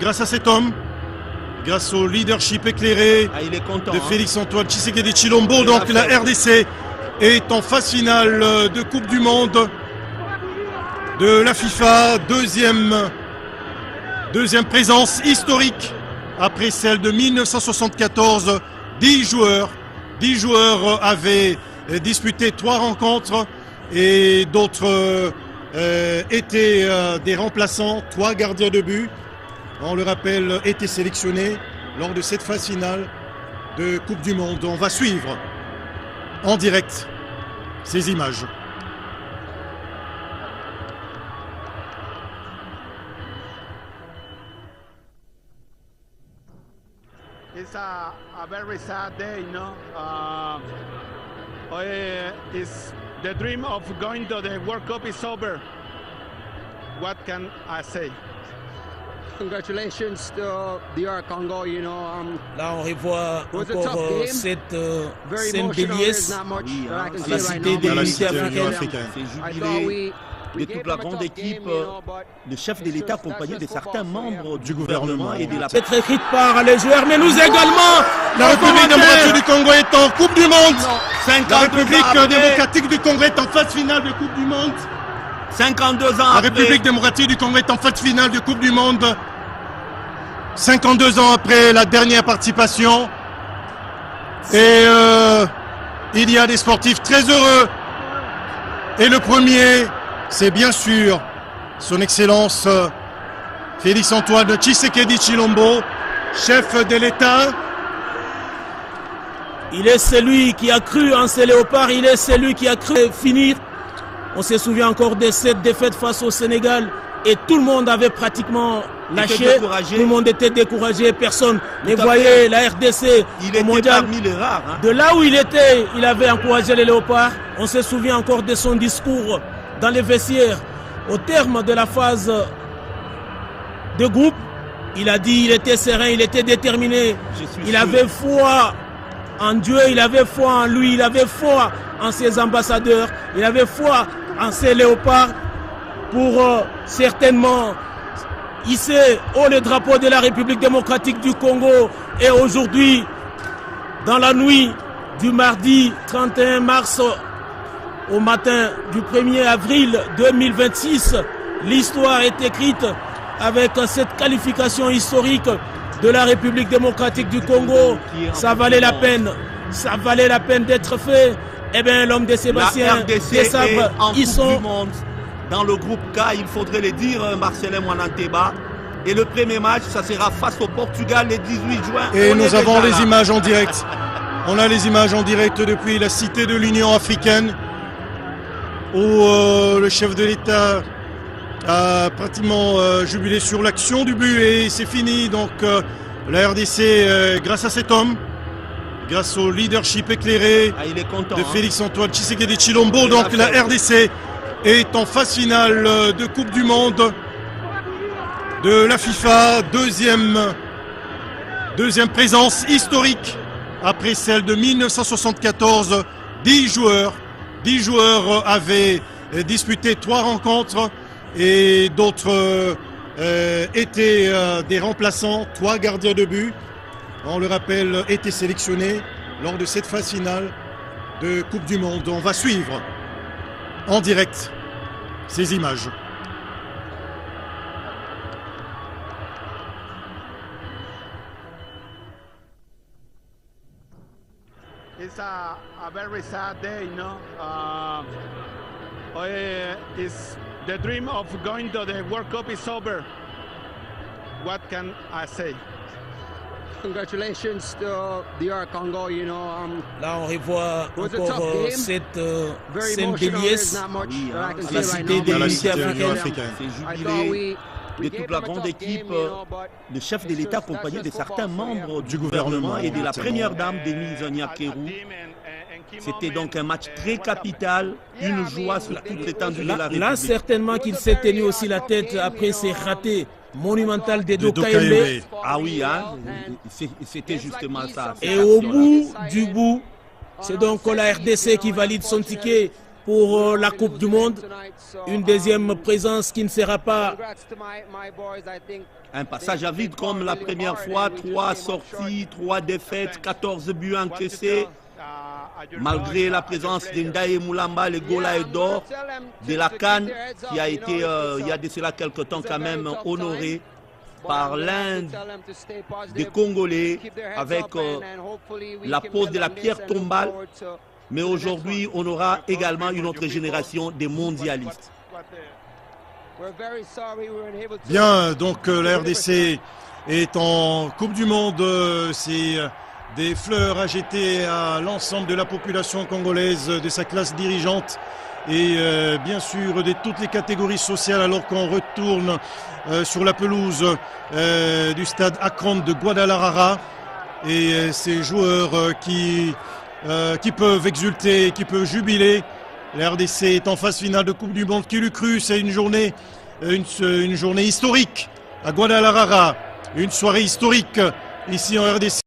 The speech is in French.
grâce à cet homme, grâce au leadership éclairé il est content, de Félix-Antoine Tshisekedi Tshilombo. Donc la RDC est en phase finale de Coupe du Monde de la FIFA, deuxième présence historique après celle de 1974. 10 joueurs avaient disputé 3 rencontres et d'autres étaient des remplaçants, 3 gardiens de but. On le rappelle, étaient sélectionnés lors de cette phase finale de Coupe du Monde. On va suivre en direct ces images. It's a very sad day, no? It's the dream of going to the World Cup is over. What can I say? Congratulations to DR Congo, you know. Là, on revoit encore cette scène d'Eliès à la cité des militaires africains. C'est jubilé de toute la grande équipe, le chef de l'État accompagné de certains membres du gouvernement et de la... C'est écrite par les joueurs, mais nous également. La République démocratique du Congo est en Coupe du Monde. La République démocratique du Congo est en phase finale de Coupe du Monde. 52 ans La après. République démocratique du Congo est en phase finale de Coupe du Monde. 52 ans après la dernière participation. Et il y a des sportifs très heureux. Et le premier, c'est bien sûr son Excellence Félix-Antoine Tshisekedi Tshilombo, chef de l'État. Il est celui qui a cru en ces léopards, il est celui qui a cru finir. On se souvient encore de cette défaite face au Sénégal et tout le monde avait pratiquement lâché, tout le monde était découragé, personne ne voyait la RDC au mondial. Parmi les rares, hein. De là où il était, il avait encouragé les léopards. On se souvient encore de son discours dans les vestiaires. Au terme de la phase de groupe, il a dit il était serein, il était déterminé. Il avait foi en Dieu, il avait foi en lui, il avait foi en ses ambassadeurs, il avait foi en ses léopards pour certainement hisser haut le drapeau de la République démocratique du Congo. Et aujourd'hui, dans la nuit du mardi 31 mars au matin du 1er avril 2026, l'histoire est écrite avec cette qualification historique de la République démocratique du Congo. Ça valait la peine d'être fait. Eh bien, l'homme de Sébastien, des sabres, ils sont dans le groupe K, il faudrait le dire, Marcelin Mwananteba. Et le premier match, ça sera face au Portugal le 18 juin. Et nous avons les images en direct. On a les images en direct depuis la cité de l'Union africaine où le chef de l'État a pratiquement jubilé sur l'action du but et c'est fini. Donc la RDC, grâce à cet homme, grâce au leadership éclairé de Félix-Antoine Tshisekedi Tshilombo, donc la RDC est en phase finale de Coupe du Monde de la FIFA, deuxième présence historique après celle de 1974. 10 joueurs avaient disputé 3 rencontres et d'autres étaient des remplaçants, 3 gardiens de but. On le rappelle, étaient sélectionnés lors de cette phase finale de Coupe du Monde. On va suivre en direct ces images. It's a very sad day, no? It's the dream of going to the World Cup is over. What can I say? Congratulations to DR Congo, you know. Là, on revoit encore cette scène d'Eliès à la cité des militaires africains. C'est jubilé de toute la grande équipe, le chef de l'État accompagné de certains membres du gouvernement et de la première dame Denise Nyakeru. C'était donc un match très capital, une joie sur toute l'étendue de la République. Là, certainement qu'il s'est tenu aussi la tête après ces ratés monumentaux de Dokaembe. Ah oui, hein, c'était justement ça. Et au bout du bout, c'est donc la RDC qui valide son ticket pour la Coupe du Monde. Une deuxième présence qui ne sera pas un passage à vide comme la première fois. 3 sorties, 3 défaites, 14 buts encaissés. Malgré la présence d'Ndaye Moulamba, le Golaï d'or de la CAN, qui a été, il y a de cela quelque temps quand même, honoré par l'un des Congolais avec la pose de la pierre tombale. Mais aujourd'hui, on aura également une autre génération de mondialistes. Bien, donc la RDC est en Coupe du Monde. C'est des fleurs à jeter à l'ensemble de la population congolaise, de sa classe dirigeante et bien sûr de toutes les catégories sociales, alors qu'on retourne sur la pelouse du stade Akron de Guadalajara. Et ces joueurs qui peuvent exulter, qui peuvent jubiler. La RDC est en phase finale de Coupe du Monde. Qui l'eût cru? C'est une journée historique à Guadalajara. Une soirée historique ici en RDC.